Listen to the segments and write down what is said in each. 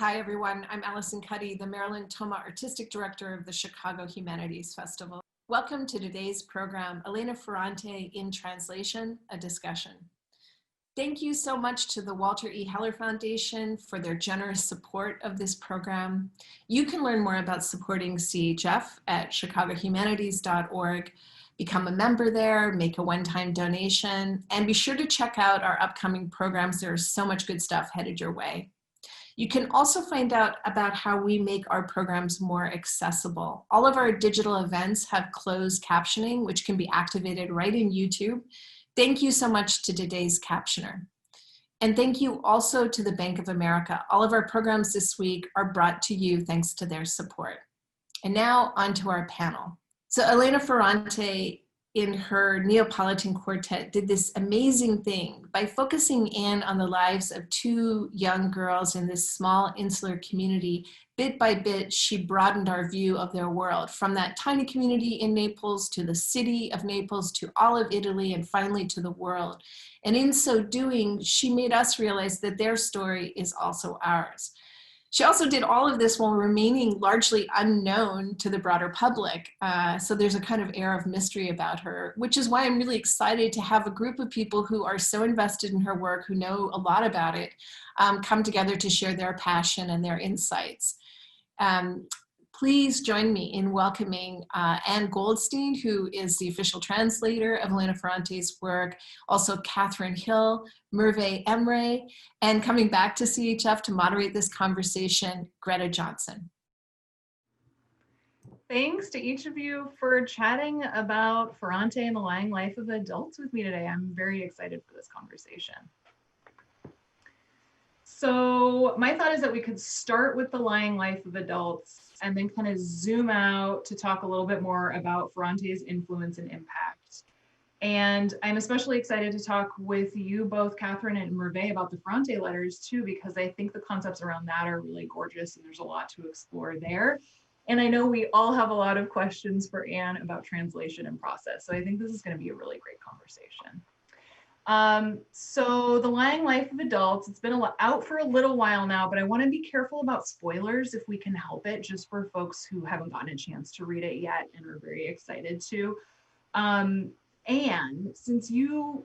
Hi, everyone. I'm Allison Cuddy, the Marilyn Thoma Artistic Director of the Chicago Humanities Festival. Welcome to today's program, Elena Ferrante in Translation, a discussion. Thank you so much to the Walter E. Heller Foundation for their generous support of this program. You can learn more about supporting CHF at chicagohumanities.org. Become a member there, make a one-time donation, and be sure to check out our upcoming programs. There's so much good stuff headed your way. You can also find out about how we make our programs more accessible. All of our digital events have closed captioning, which can be activated right in YouTube. Thank you so much to today's captioner. And thank you also to the Bank of America. All of our programs this week are brought to you thanks to their support. And now on to our panel. So Elena Ferrante, in her Neapolitan Quartet, did this amazing thing by focusing in on the lives of two young girls in this small insular community. Bit by bit, she broadened our view of their world, from that tiny community in Naples to the city of Naples to all of Italy and finally to the world. And in so doing, she made us realize that their story is also ours. She also did all of this while remaining largely unknown to the broader public. So there's a kind of air of mystery about her, which is why I'm really excited to have a group of people who are so invested in her work, who know a lot about it, come together to share their passion and their insights. Please join me in welcoming Anne Goldstein, who is the official translator of Elena Ferrante's work, also Catherine Hill, Merve Emre, and coming back to CHF to moderate this conversation, Greta Johnson. Thanks to each of you for chatting about Ferrante and the Lying Life of Adults with me today. I'm very excited for this conversation. So my thought is that we could start with the Lying Life of Adults and then kind of zoom out to talk a little bit more about Ferrante's influence and impact. And I'm especially excited to talk with you both, Catherine and Merve, about the Ferrante letters too, because I think the concepts around that are really gorgeous and there's a lot to explore there. And I know we all have a lot of questions for Anne about translation and process. So I think this is going to be a really great conversation. So The Lying Life of Adults, it's been out for a little while now, but I want to be careful about spoilers if we can help it, just for folks who haven't gotten a chance to read it yet and are very excited to. And since you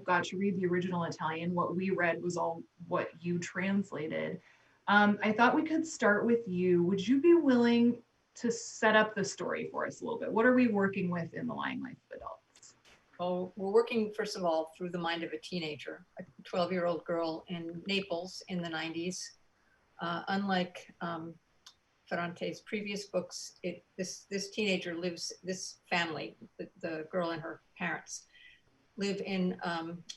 got to read the original Italian, what we read was all what you translated. I thought we could start with you. Would you be willing to set up the story for us a little bit? What are we working with in The Lying Life of Adults? Well, we're working, first of all, through the mind of a teenager, a 12-year-old girl in Naples in the 90s. Unlike Ferrante's previous books, this teenager lives, this family, the girl and her parents, live in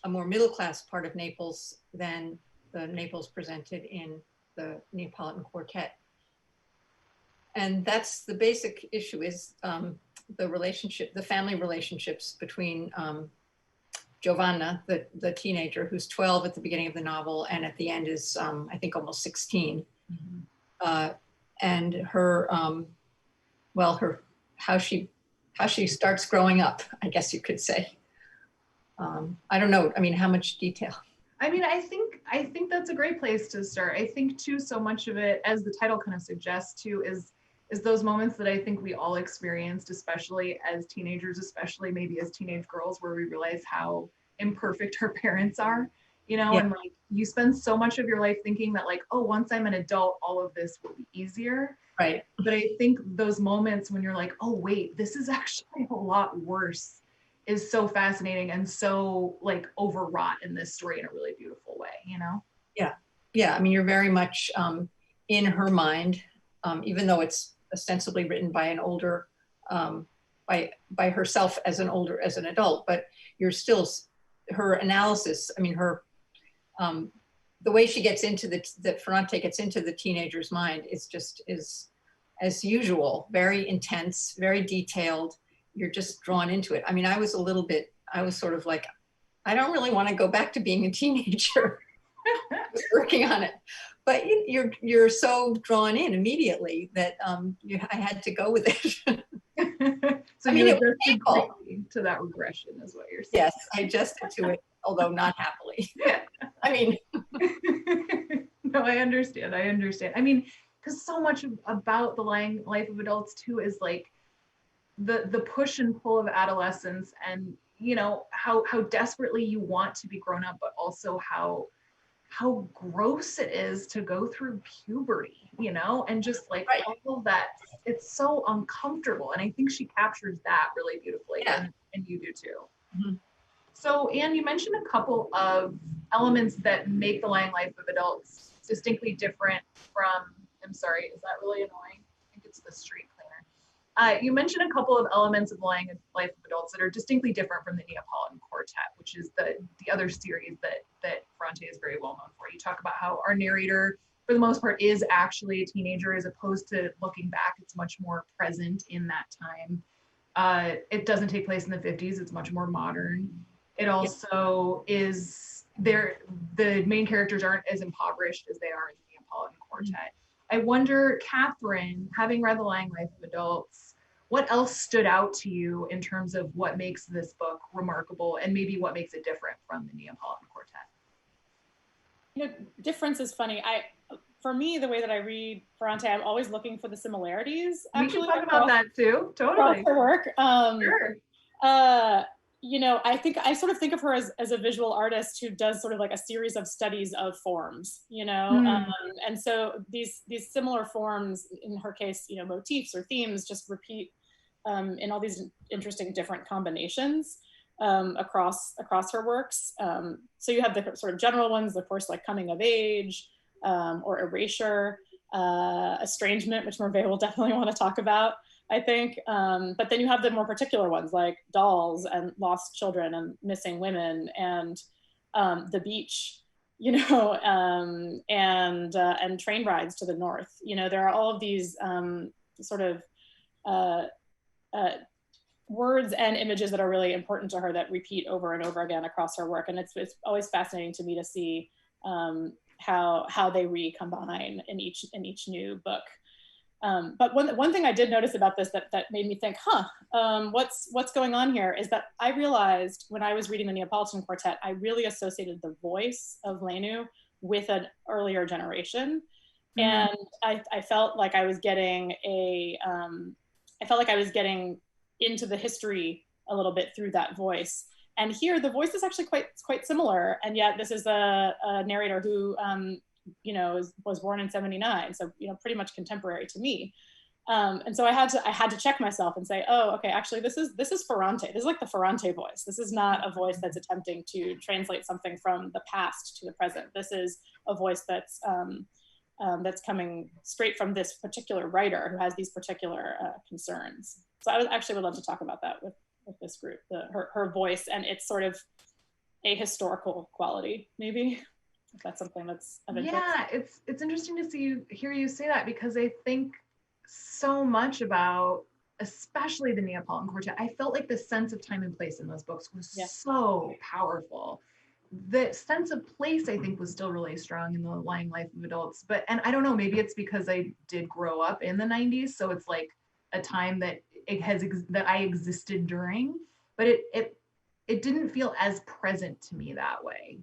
a more middle-class part of Naples than the Naples presented in the Neapolitan Quartet. And that's the basic issue, is the family relationships between Giovanna, the teenager who's 12 at the beginning of the novel and at the end is, I think, almost 16. Mm-hmm. And her, how she starts growing up, I guess you could say. I don't know, I mean, how much detail? I mean, I think that's a great place to start. I think too, so much of it, as the title kind of suggests too, is those moments that I think we all experienced, especially as teenagers, especially maybe as teenage girls, where we realize how imperfect our parents are, yeah. And like you spend so much of your life thinking that like, oh, once I'm an adult, all of this will be easier. Right. But I think those moments when you're like, oh, wait, this is actually a lot worse, is so fascinating and so like overwrought in this story in a really beautiful way, Yeah. Yeah. I mean, you're very much in her mind, even though it's ostensibly written by an older, by herself as an adult, but you're still, her analysis, I mean, her, the way she gets into that Ferrante gets into the teenager's mind is as usual, very intense, very detailed. You're just drawn into it. I mean, I was sort of like, I don't really want to go back to being a teenager. I was working on it. But you're so drawn in immediately that I had to go with it. So I mean, it was painful to that regression, is what you're saying. Yes, I adjusted to it, although not happily. I mean, No, I understand. I understand. I mean, because so much about the lying life of adults too is like the push and pull of adolescence, and you know how desperately you want to be grown up, but also how gross it is to go through puberty, you know, and just like Right. all of that. It's so uncomfortable, and I think she captures that really beautifully, Yeah. and you do too. Mhm. So, Anne, you mentioned a couple of elements that make the lying life of adults distinctly different from, I'm sorry, is that really annoying? I think it's the street cleaner. You mentioned a couple of elements of the lying life of adults that are distinctly different from the Neapolitan Quartet, which is the other series that Ferrante is very well known for. You talk about how our narrator, for the most part, is actually a teenager, as opposed to looking back, it's much more present in that time. It doesn't take place in the 50s, it's much more modern. It also is there, the main characters aren't as impoverished as they are in the Neapolitan Quartet. I wonder, Catherine, having read The Lying Life of Adults, what else stood out to you in terms of what makes this book remarkable, and maybe what makes it different from the Neapolitan Quartet? You know, difference is funny. For me, the way that I read Ferrante, I'm always looking for the similarities. Actually, we can talk about that too. Totally. Her work. Sure. You know, I sort of think of her as a visual artist who does sort of like a series of studies of forms, you know, and so these similar forms, in her case, you know, motifs or themes, just repeat in all these interesting different combinations across her works. So you have the sort of general ones, of course, like coming of age or erasure, estrangement, which Merve will definitely want to talk about, I think. But then you have the more particular ones like dolls and lost children and missing women and the beach, you know, and train rides to the north. You know, there are all of these sort of words and images that are really important to her that repeat over and over again across her work. And it's always fascinating to me to see how they recombine in each new book. But one thing I did notice about this that made me think, what's going on here, is that I realized when I was reading the Neapolitan Quartet, I really associated the voice of Lenu with an earlier generation. And I felt like I was getting into the history a little bit through that voice. And here the voice is actually quite similar. And yet this is a narrator who, you know, was born in '79, so you know, pretty much contemporary to me. And so I had to check myself and say, oh, okay, actually this is Ferrante. This is like the Ferrante voice. This is not a voice that's attempting to translate something from the past to the present. This is a voice that's coming straight from this particular writer who has these particular concerns. So I would love to talk about that with this group, her voice and its sort of ahistorical quality, maybe. If that's something that's of interest. Yeah, it's interesting to hear you say that, because I think so much about, especially the Neapolitan Quartet, I felt like the sense of time and place in those books was so powerful. The sense of place, I think, was still really strong in The Lying Life of Adults. And I don't know, maybe it's because I did grow up in the 90s, so it's like a time that that I existed during, but it didn't feel as present to me that way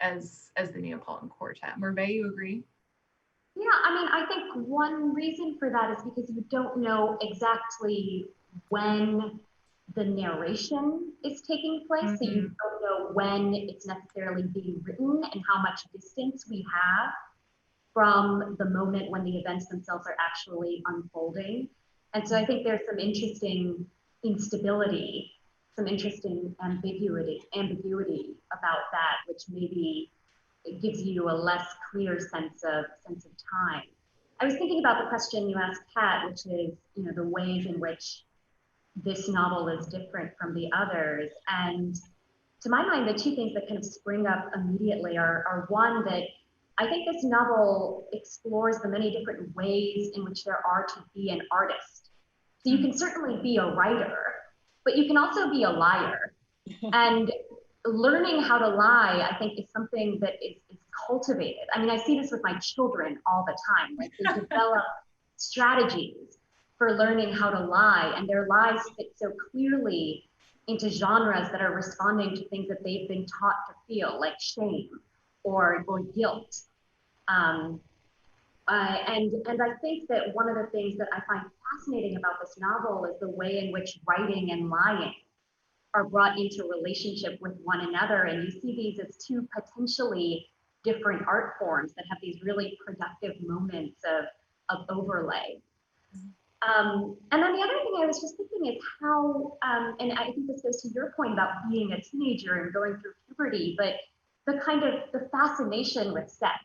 as the Neapolitan Quartet. Merve, you agree? Yeah, I mean, I think one reason for that is because you don't know exactly when the narration is taking place. So you don't know when it's necessarily being written and how much distance we have from the moment when the events themselves are actually unfolding. And so I think there's some interesting instability, some interesting ambiguity about that, which maybe it gives you a less clear sense of time. I was thinking about the question you asked, Kat, which is, you know, the ways in which this novel is different from the others. And to my mind, the two things that kind of spring up immediately are one, that I think this novel explores the many different ways in which there are to be an artist. So you can certainly be a writer, but you can also be a liar. And learning how to lie, I think, is something that is cultivated. I mean, I see this with my children all the time. Like, they develop strategies for learning how to lie, and their lies fit so clearly into genres that are responding to things that they've been taught to feel, like shame or guilt. And I think that one of the things that I find fascinating about this novel is the way in which writing and lying are brought into relationship with one another. And you see these as two potentially different art forms that have these really productive moments of overlay. And then the other thing I was just thinking is how, and I think this goes to your point about being a teenager and going through puberty, but the kind of the fascination with sex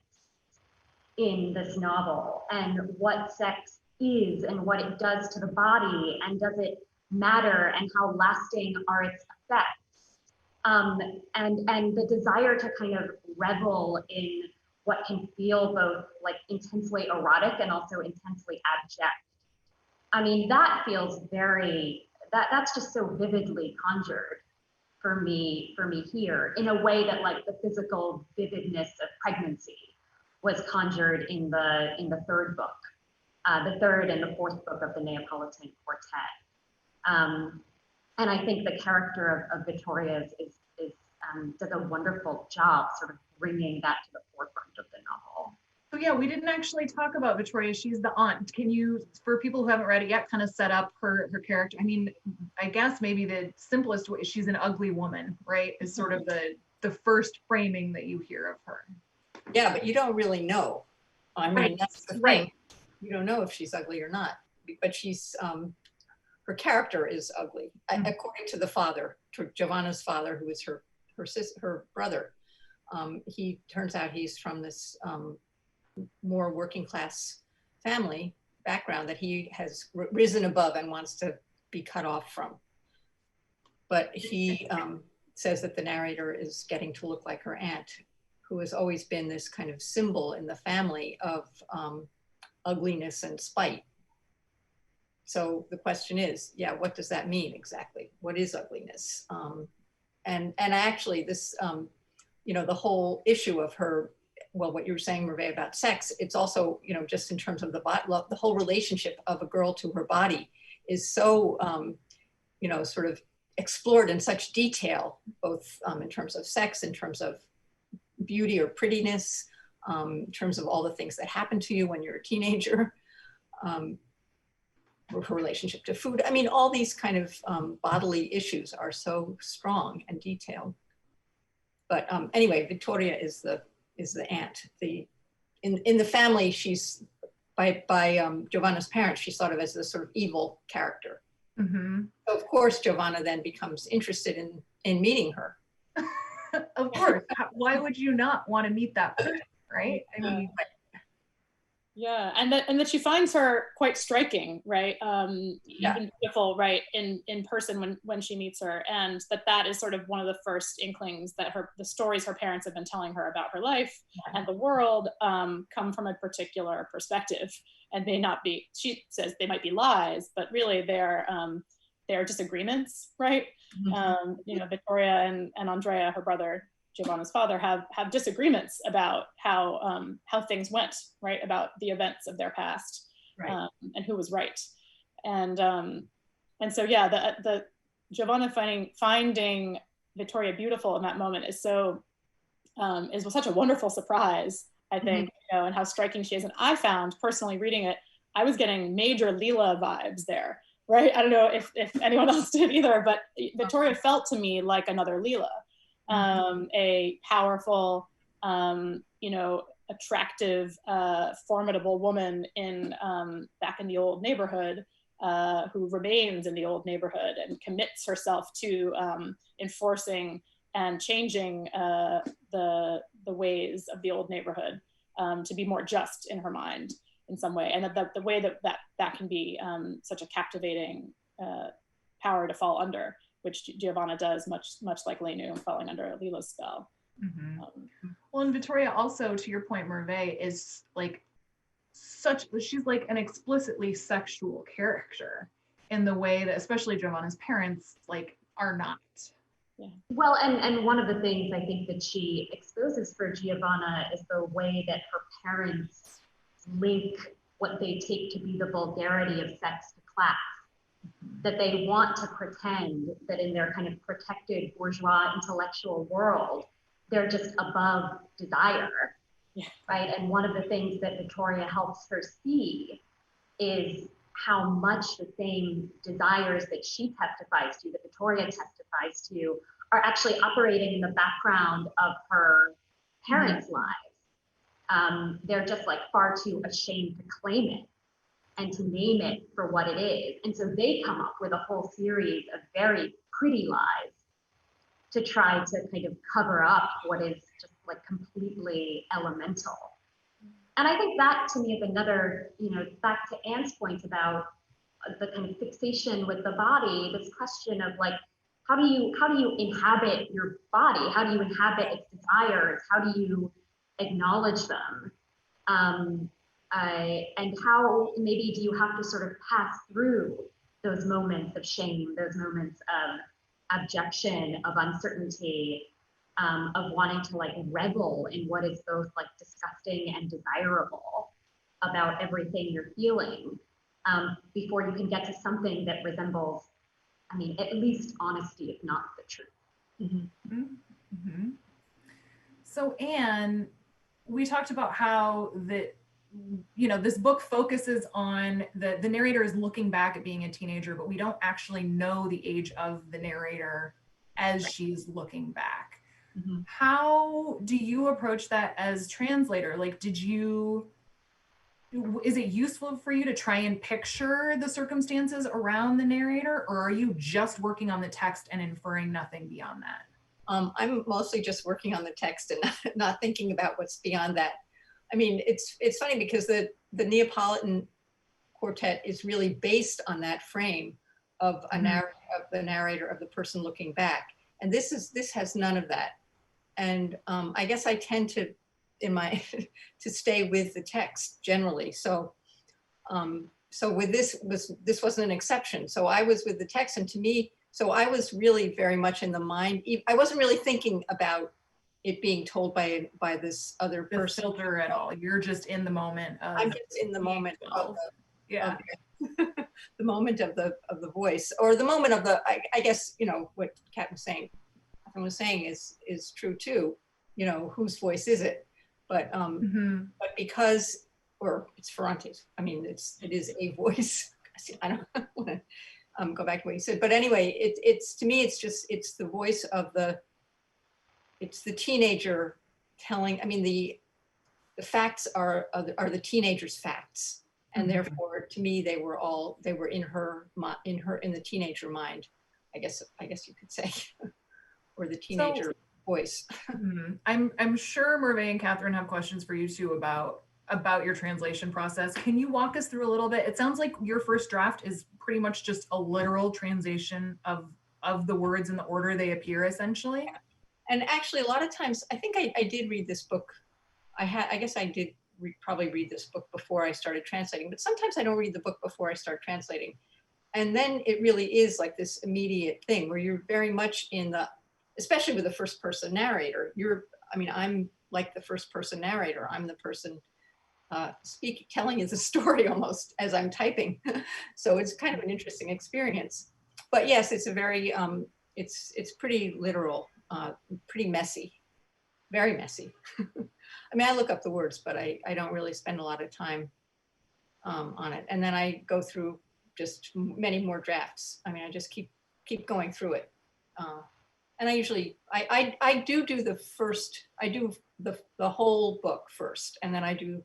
in this novel and what sex is and what it does to the body and does it matter and how lasting are its effects, and the desire to kind of revel in what can feel both like intensely erotic and also intensely abject. I mean, that feels very, that's just so vividly conjured for me here in a way that like the physical vividness of pregnancy was conjured in the third book, the third and the fourth book of the Neapolitan Quartet. And I think the character of Vittoria does a wonderful job sort of bringing that to the forefront of the novel. So yeah, we didn't actually talk about Vittoria. She's the aunt. Can you, for people who haven't read it yet, kind of set up her character? I mean, I guess maybe the simplest way, she's an ugly woman, right? Is sort of the first framing that you hear of her. Yeah, but you don't really know. I mean, Right. that's the thing. Right. You don't know if she's ugly or not, but she's, her character is ugly, according to the father, to Giovanna's father, who is her brother. He turns out he's from this more working class family background that he has risen above and wants to be cut off from. But he says that the narrator is getting to look like her aunt, who has always been this kind of symbol in the family of ugliness and spite. So the question is, yeah, what does that mean exactly? What is ugliness? And actually this, you know, the whole issue of her, well, what you were saying, Merve, about sex, it's also, you know, just in terms of the whole relationship of a girl to her body is so, you know, sort of explored in such detail, both in terms of sex, in terms of beauty or prettiness, in terms of all the things that happen to you when you're a teenager, her relationship to food. I mean, all these kind of bodily issues are so strong and detailed. But anyway, Vittoria is the aunt. In the family, she's by Giovanna's parents, she's thought of as this sort of evil character. Mm-hmm. So of course, Giovanna then becomes interested in meeting her. Of course. Why would you not want to meet that person, right? I mean, yeah, and that she finds her quite striking, right? Even beautiful, right, in person when she meets her, and that is sort of one of the first inklings that the stories her parents have been telling her about her life and the world come from a particular perspective, and may not be. She says they might be lies, but really they're disagreements, right? Mm-hmm. You know, Vittoria and Andrea, her brother, Giovanna's father, have disagreements about how things went, right? About the events of their past, right. And who was right. And so yeah, the Giovanna finding Vittoria beautiful in that moment is such a wonderful surprise, I think, you know, and how striking she is. And I found personally reading it, I was getting major Leela vibes there. Right, I don't know if anyone else did either, but Vittoria felt to me like another Leela, a powerful, you know, attractive, formidable woman back in the old neighborhood, who remains in the old neighborhood and commits herself to enforcing and changing the ways of the old neighborhood to be more just in her mind in some way, and the way that can be such a captivating power to fall under, which Giovanna does, much like Lenu falling under Leela's spell. Mm-hmm. Well, and Vittoria also, to your point, Merve, is like she's like an explicitly sexual character in the way that especially Giovanna's parents like are not. Yeah. Well, and one of the things I think that she exposes for Giovanna is the way that her parents link what they take to be the vulgarity of sex to class. That they want to pretend that in their kind of protected bourgeois intellectual world, they're just above desire. Yeah. right? And one of the things that Victoria helps her see is how much the same desires that she testifies to, that Victoria testifies to, are actually operating in the background of her parents' lives. They're just like far too ashamed to claim it and to name it for what it is. And so they come up with a whole series of very pretty lies to try to kind of cover up what is just like completely elemental. And I think that to me is another, back to Anne's point about the kind of fixation with the body, this question of like, how do you inhabit your body? How do you inhabit its desires? How do you acknowledge them? And how maybe do you have to sort of pass through those moments of shame, those moments of abjection, of uncertainty, of wanting to like revel in what is both like disgusting and desirable about everything you're feeling, before you can get to something that resembles, I mean, at least honesty, if not the truth. Mm-hmm. Mm-hmm. So Anne, we talked about how this book focuses on the narrator is looking back at being a teenager, but we don't actually know the age of the narrator as she's looking back. Mm-hmm. How do you approach that as translator? Like, is it useful for you to try and picture the circumstances around the narrator, or are you just working on the text and inferring nothing beyond that? I'm mostly just working on the text and not thinking about what's beyond that. I mean, it's funny because the Neapolitan quartet is really based on that frame of a the narrator, of the person looking back, and this has none of that. And I guess I tend to to stay with the text generally. So with this wasn't an exception. So I was with the text, and to me, so I was really very much in the mind. I wasn't really thinking about it being told by this other person. Filter at all. You're just in the moment. I'm just in the moment of the moment of the voice, or the moment of the. I guess what Kat was saying. Catherine was saying is true too. Whose voice is it? But but because, or it's Ferrante's. I mean, it is a voice. I don't want to go back to what you said, but anyway, it's to me, it's the voice of it's the teenager telling. I mean, the facts are the teenager's facts, and therefore, to me, they were in the teenager mind. I guess you could say, or the teenager voice. I'm sure Merve and Catherine have questions for you too about your translation process. Can you walk us through a little bit? It sounds like your first draft is pretty much just a literal translation of the words in the order they appear, essentially. Yeah. And actually, a lot of times, I think I did read this book. I guess I did probably read this book before I started translating, but sometimes I don't read the book before I start translating. And then it really is like this immediate thing where you're very much especially with the first person narrator, I'm like the first person narrator. I'm the person telling you the story almost as I'm typing. So it's kind of an interesting experience. But yes, it's a very, it's pretty literal, pretty messy, very messy. I mean, I look up the words, but I don't really spend a lot of time on it. And then I go through just many more drafts. I mean, I just keep going through it. And I usually, I do the whole book first, and then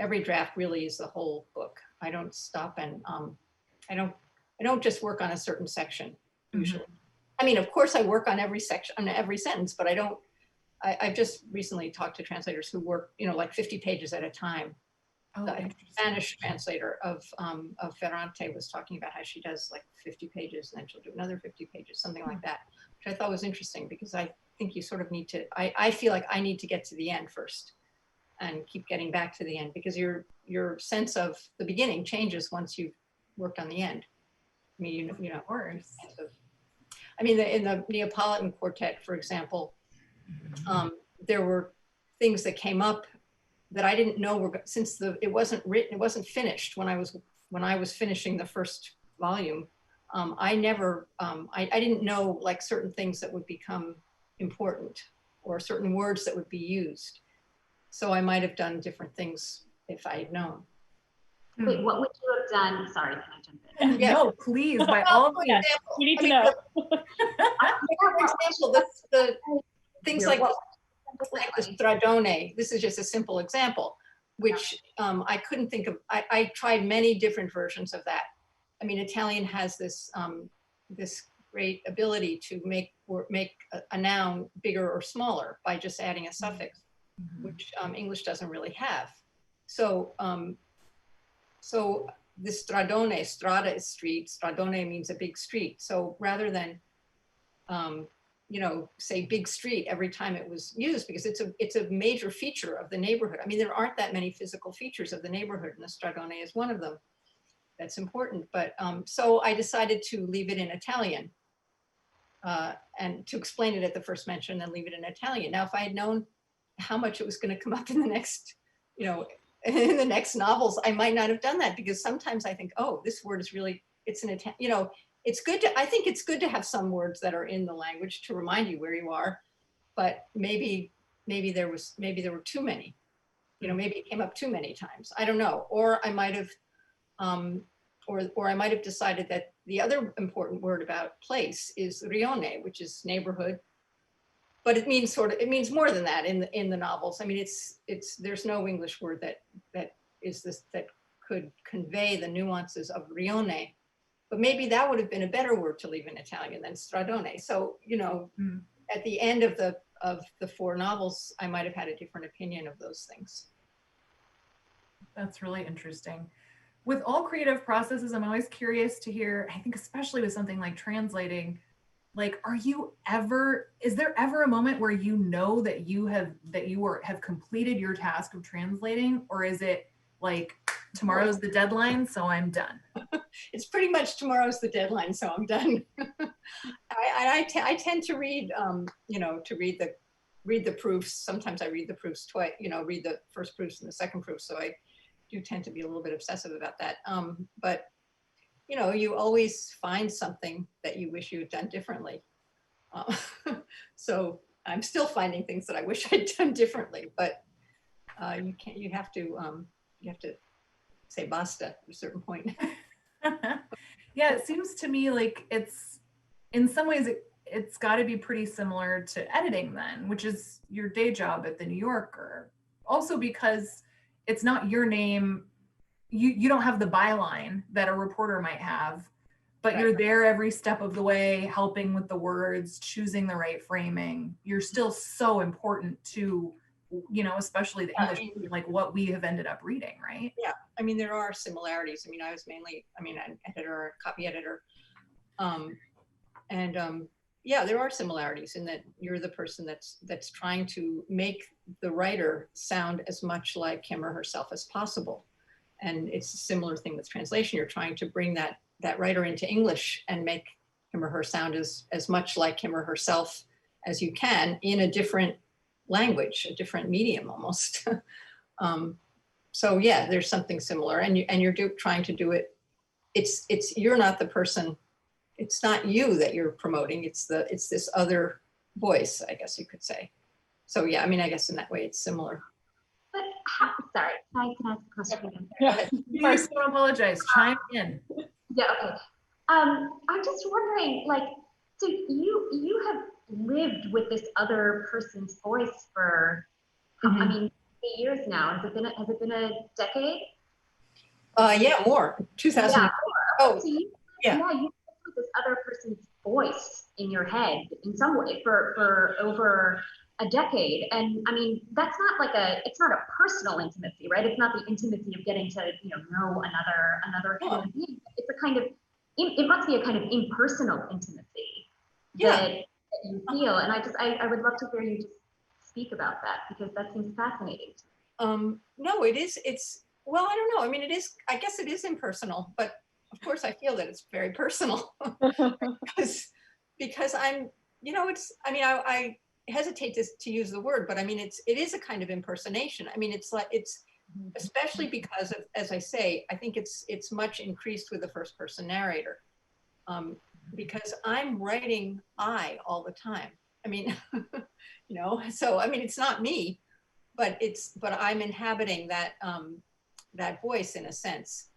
every draft really is the whole book. I don't stop and I don't just work on a certain section usually. I mean, of course I work on every section, on every sentence, but I've just recently talked to translators who work, like 50 pages at a time. The Spanish translator of Ferrante was talking about how she does like 50 pages and then she'll do another 50 pages, something like that, which I thought was interesting because I think you sort of need to, I feel like I need to get to the end first and keep getting back to the end because your sense of the beginning changes once you've worked on the end. I mean, of course. I mean, in the Neapolitan quartet, for example, there were things that came up that I didn't know since it wasn't written, it wasn't finished when I was finishing the first volume. I didn't know like certain things that would become important or certain words that would be used. So I might have done different things if I had known. Wait, what would you have done? Sorry, can I jump in? Yeah. No, please, by Well, all for means. example, We need I to mean, know. For example, the things Here, like the stradone, this is just a simple example, which I couldn't think of. I tried many different versions of that. I mean, Italian has this this great ability to make a noun bigger or smaller by just adding a suffix, which English doesn't really have. So so the stradone, strada is street, stradone means a big street. So rather than you know, say big street every time it was used, because it's a major feature of the neighborhood. I mean, there aren't that many physical features of the neighborhood, and the stradone is one of them. That's important. But so I decided to leave it in Italian and to explain it at the first mention, and leave it in Italian. Now, if I had known how much it was going to come up in the next, you know, in the next novels, I might not have done that, because sometimes I think, oh, this word is really, it's an Italian, you know. It's good to, I think it's good to have some words that are in the language to remind you where you are, but maybe there were too many, you know, maybe it came up too many times. I don't know. Or I might have, or I might have decided that the other important word about place is rione, which is neighborhood, but it means it means more than that in the novels. I mean, there's no English word that could convey the nuances of rione. But maybe that would have been a better word to leave in Italian than stradone. So, you know, at the end of the 4 novels, I might have had a different opinion of those things. That's really interesting. With all creative processes, I'm always curious to hear, I think especially with something like translating, like, is there ever a moment where you know that you have completed your task of translating, or is it like, tomorrow's the deadline, so I'm done? It's pretty much tomorrow's the deadline, so I'm done. I tend to read, you know, to read the proofs. Sometimes I read the proofs twice, you know, read the first proofs and the second proof. So I do tend to be a little bit obsessive about that. But, you know, you always find something that you wish you had done differently. So I'm still finding things that I wish I'd done differently, but you have to say basta at a certain point. Yeah, it seems to me like it's, in some ways, it's got to be pretty similar to editing then, which is your day job at the New Yorker. Also because it's not your name, you don't have the byline that a reporter might have, but right. You're there every step of the way, helping with the words, choosing the right framing. You're still so important to, you know, especially the English, like what we have ended up reading, right? Yeah, I mean, there are similarities. I mean, I was mainly, an editor, copy editor. Yeah, there are similarities in that you're the person that's trying to make the writer sound as much like him or herself as possible. And it's a similar thing with translation. You're trying to bring that writer into English and make him or her sound as much like him or herself as you can in a different language, a different medium almost. So yeah, there's something similar, and you're trying to do it. It's you're not the person. It's not you that you're promoting. It's this other voice, I guess you could say. So yeah, I mean, I guess in that way it's similar. But sorry, can I ask a question again? Yeah, please don't apologize. Chime in. Yeah. Okay. I'm just wondering, like, so you have lived with this other person's voice for, I mean, 8 years now. Has it been a decade? Yeah, more. 2000. Yeah. Oh, so you yeah. Yeah, you lived with this other person's voice in your head in some way for over a decade. And I mean, that's not it's not a personal intimacy, right? It's not the intimacy of getting to, know another human being. It's a kind of, it must be a kind of impersonal intimacy that you feel. And I would love to hear you just speak about that, because that seems fascinating. No, well, I don't know. I mean, I guess it is impersonal, but of course I feel that it's very personal because I'm, I hesitate to use the word, but I mean, it is a kind of impersonation. I mean, it's especially because of, as I say, I think it's much increased with the first person narrator, because I'm writing I all the time. I mean, so, I mean, it's not me, but I'm inhabiting that, that voice in a sense,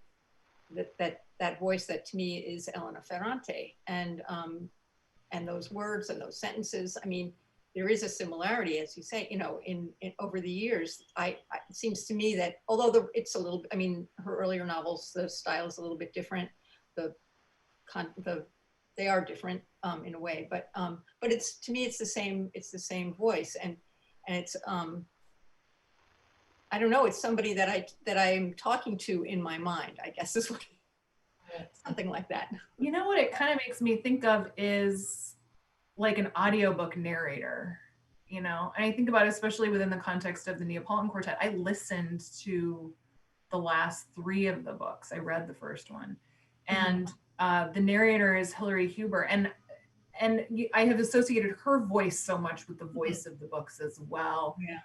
that voice that to me is Elena Ferrante, and those words and those sentences. I mean, there is a similarity, as you say, you know, in over the years. It seems to me that although it's a little, I mean, her earlier novels, the style is a little bit different. They are different in a way, but it's, to me, it's the same voice, and it's I don't know, it's somebody that I'm talking to in my mind, I guess is what, something like that. You know what it kind of makes me think of is like an audiobook narrator, you know? And I think about it, especially within the context of the Neapolitan Quartet. I listened to the last 3 of the books. I read the first one. And the narrator is Hilary Huber. And I have associated her voice so much with the voice of the books as well. Yeah.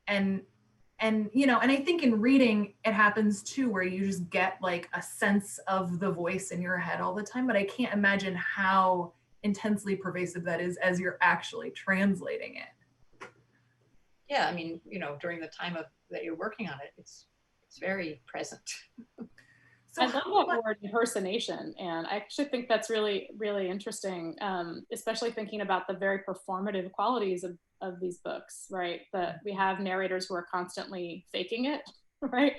And you know, and I think in reading it happens too, where you just get like a sense of the voice in your head all the time, but I can't imagine how intensely pervasive that is as you're actually translating it. Yeah, I mean, you know, during the time that you're working on it, it's very present. So I love that word, impersonation, and I actually think that's really, really interesting, especially thinking about the very performative qualities of these books, right? That we have narrators who are constantly faking it, right?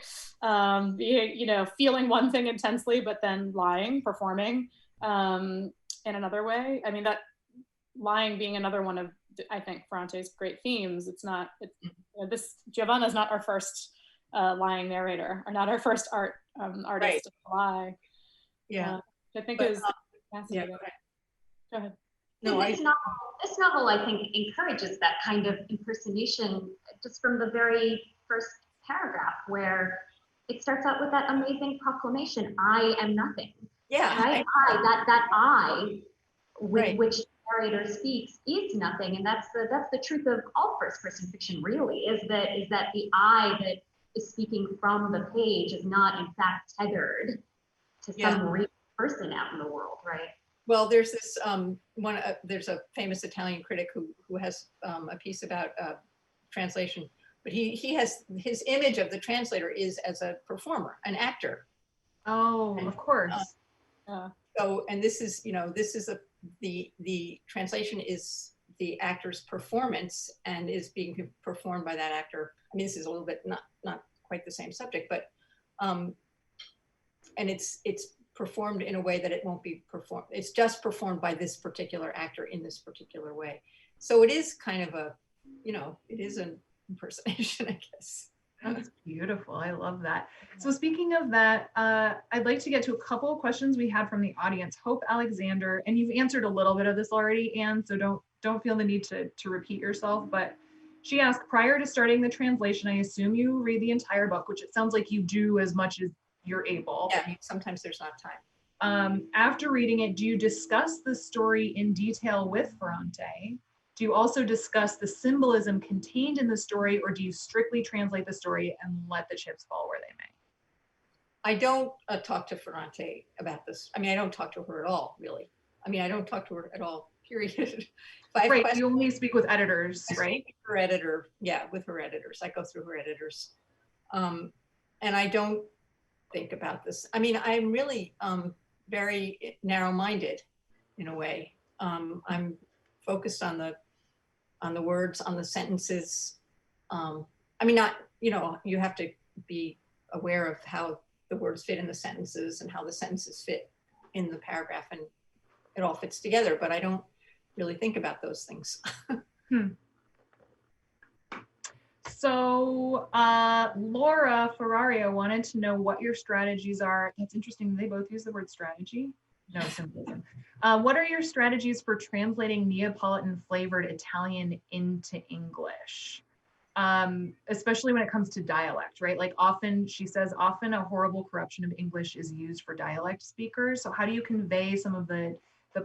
You know, feeling one thing intensely, but then lying, performing in another way. I mean, that lying being another one of, I think, Ferrante's great themes. You know, this Giovanna is not our first lying narrator, or not our first artist Right. to lie. Yeah. I think But, is fascinating. yeah. Go ahead. No, this novel, I think, encourages that kind of impersonation just from the very first paragraph, where it starts out with that amazing proclamation, "I am nothing." Yeah. Right? That I with Right. which the narrator speaks is nothing, and that's the truth of all first-person fiction. Really, is that the I that is speaking from the page is not in fact tethered to some real person out in the world, right? Well, there's this there's a famous Italian critic who has a piece about translation, but he has, his image of the translator is as a performer, an actor. Oh, of course. So, and this is, you know, this is the translation is the actor's performance and is being performed by that actor. I mean, this is a little bit not quite the same subject, but and it's performed in a way that it won't be performed. It's just performed by this particular actor in this particular way. So it is kind of a, you know, it is an impersonation, I guess. That's beautiful. I love that. So speaking of that, I'd like to get to a couple of questions we had from the audience. Hope Alexander, and you've answered a little bit of this already, Anne, so don't feel the need to repeat yourself, but she asked, prior to starting the translation, I assume you read the entire book, which it sounds like you do as much as you're able. Yeah, sometimes there's not time. After reading it, do you discuss the story in detail with Ferrante? Do you also discuss the symbolism contained in the story, or do you strictly translate the story and let the chips fall where they may? I don't talk to Ferrante about this. I mean, I don't talk to her at all, really. I mean, I don't talk to her at all, period. Right, you only speak with editors, right? Her editor, yeah, with her editors. I go through her editors. And I don't think about this. I mean, I'm really very narrow-minded in a way. I'm focused on the words, on the sentences. I mean, not, you know, you have to be aware of how the words fit in the sentences and how the sentences fit in the paragraph, and it all fits together, but I don't really think about those things. So Laura Ferrario wanted to know what your strategies are. That's interesting. They both use the word strategy. No, symbolism. What are your strategies for translating Neapolitan flavored Italian into English? Especially when it comes to dialect, right? Like often, she says, often a horrible corruption of English is used for dialect speakers. So how do you convey some of the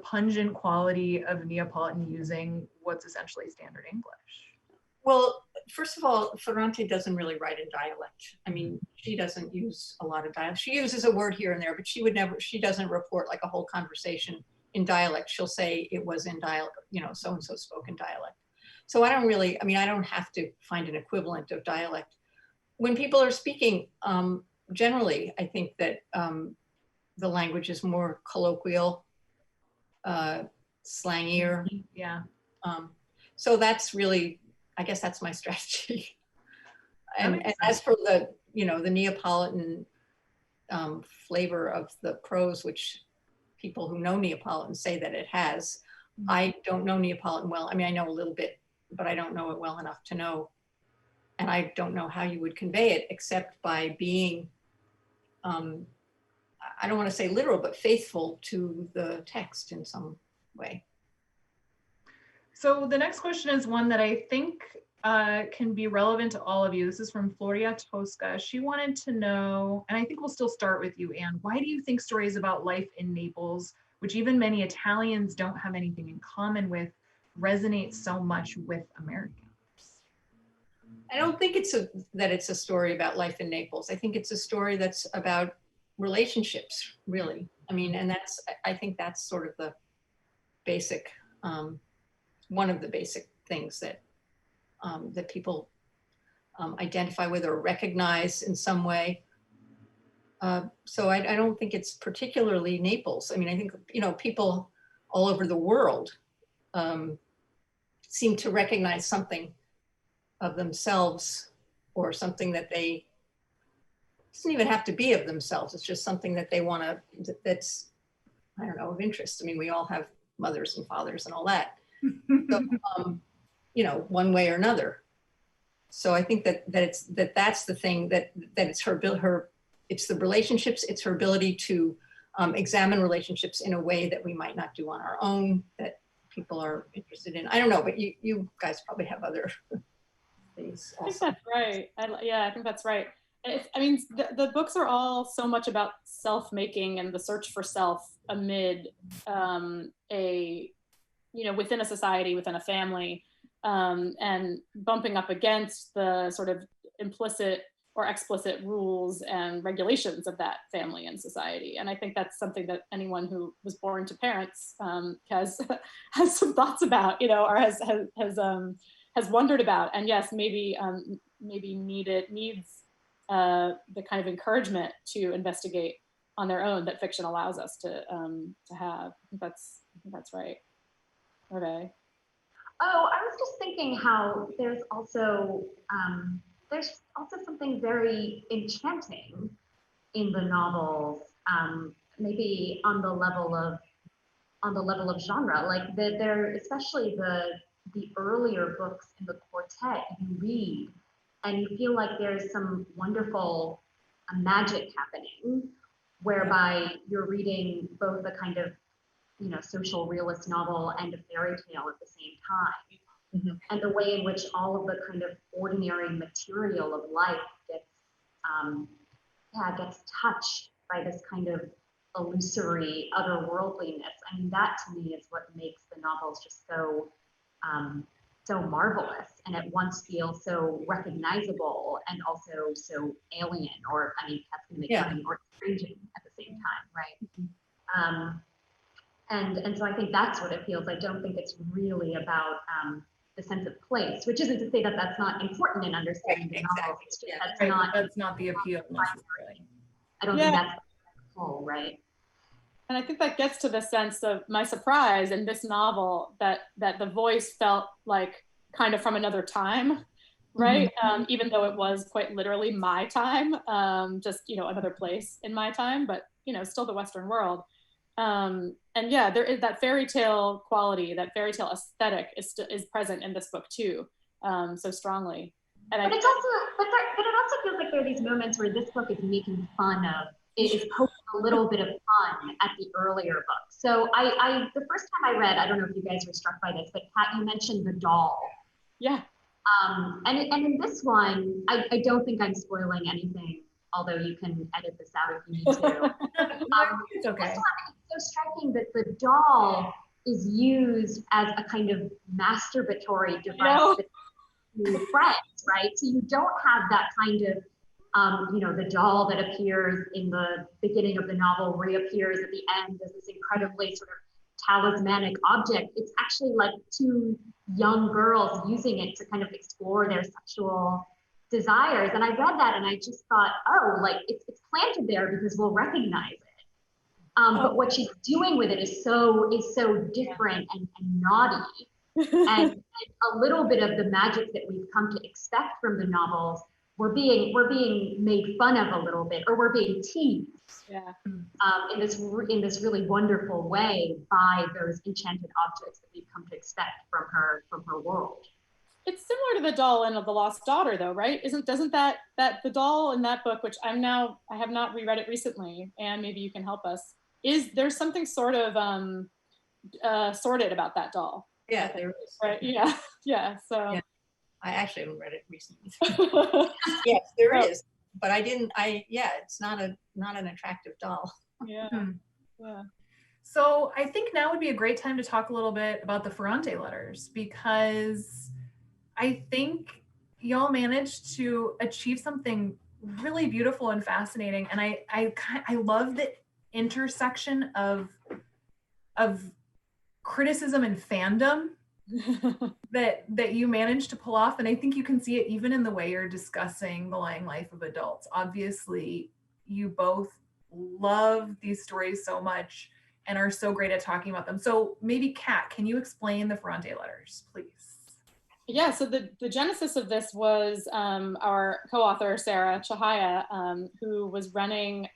pungent quality of Neapolitan using what's essentially standard English? Well, first of all, Ferrante doesn't really write in dialect. I mean, she doesn't use a lot of dialect. She uses a word here and there, but she doesn't report like a whole conversation in dialect. She'll say it was in dialect, you know, so-and-so spoke in dialect. So I don't really, I mean, I don't have to find an equivalent of dialect. When people are speaking, generally, I think that the language is more colloquial, slangier. Yeah. So that's really, I guess that's my strategy. That And makes as sense. for the, you know, the Neapolitan flavor of the prose, which people who know Neapolitan say that it has, I don't know Neapolitan well. I mean, I know a little bit, but I don't know it well enough to know. And I don't know how you would convey it except by being, I don't want to say literal, but faithful to the text in some way. So the next question is one that I think can be relevant to all of you. This is from Floria Tosca. She wanted to know, and I think we'll still start with you, Anne, why do you think stories about life in Naples, which even many Italians don't have anything in common with, resonate so much with Americans? I don't think that it's a story about life in Naples. I think it's a story that's about relationships, really. I mean, and I think that's sort of the basic, one of the basic things that that people identify with or recognize in some way. So I don't think it's particularly Naples. I mean, I think, you know, people all over the world seem to recognize something of themselves or something that they, it doesn't even have to be of themselves. It's just something that they want to, that's, I don't know, of interest. I mean, we all have mothers and fathers and all that. So, you know, one way or another. So I think that's the thing that it's it's the relationships, it's her ability to examine relationships in a way that we might not do on our own, that people are interested in. I don't know, but you guys probably have other things also. I think that's right. Yeah, I think that's right. I mean, the books are all so much about self-making and the search for self amid you know, within a society, within a family, and bumping up against the sort of implicit or explicit rules and regulations of that family and society. And I think that's something that anyone who was born to parents has some thoughts about, you know, or has wondered about. And yes, maybe needs the kind of encouragement to investigate on their own that fiction allows us to have. I think that's right. Okay. Oh, I was just thinking how there's also something very enchanting in the novels, maybe on the level of genre. Like they're especially the earlier books in the quartet you read, and you feel like there's some wonderful magic happening, whereby you're reading both a kind of, you know, social realist novel and a fairy tale at the same time. Mm-hmm. And the way in which all of the kind of ordinary material of life gets touched by this kind of illusory otherworldliness. I mean, that to me is what makes the novels just so marvelous, and at once feel so recognizable and also so alien, or I mean, that's going to make something more estranging at the same time, right? And so I think that's what it feels. I don't think it's really about the sense of place, which isn't to say that that's not important in understanding the novel. It's just that's not the appeal necessarily. I don't think that's the whole, right? And I think that gets to the sense of my surprise in this novel that the voice felt like kind of from another time, right? Mm-hmm. Even though it was quite literally my time, just, you know, another place in my time, but, you know, still the Western world. And yeah, there is that fairy tale quality, that fairy tale aesthetic is present in this book too, so strongly. And but it also feels like there are these moments where this book is making fun of, it is poking a little bit of fun at the earlier books. So the first time I read, I don't know if you guys were struck by this, but Pat, you mentioned the doll. Yeah. And in this one, I don't think I'm spoiling anything, although you can edit this out if you need to. It's okay. This one, it's so striking that the doll is used as a kind of masturbatory device between friends, right? So you don't have that kind of, you know, the doll that appears in the beginning of the novel reappears at the end as this incredibly sort of talismanic object. It's actually like two young girls using it to kind of explore their sexual desires. And I read that and I just thought, oh, like it's planted there because we'll recognize it. But what she's doing with it is so different and naughty. and a little bit of the magic that we've come to expect from the novels, we're being made fun of a little bit, or we're being teased in this really wonderful way by those enchanted objects that we've come to expect from her world. It's similar to the doll in The Lost Daughter, though, right? Doesn't that the doll in that book, which I have not reread it recently, and maybe you can help us, there's something sort of sordid about that doll. Yeah, there is. Right. Yeah. Yeah. So yeah. I actually haven't read it recently. Yes, there is. But it's not an attractive doll. Yeah. Yeah. So I think now would be a great time to talk a little bit about the Ferrante letters, because I think y'all managed to achieve something really beautiful and fascinating. And I love the intersection of criticism and fandom that you managed to pull off. And I think you can see it even in the way you're discussing The Lying Life of Adults. Obviously, you both love these stories so much and are so great at talking about them. So maybe Kat, can you explain the Ferrante letters, please? Yeah, so the genesis of this was our co-author, Sarah Chahaya, who was running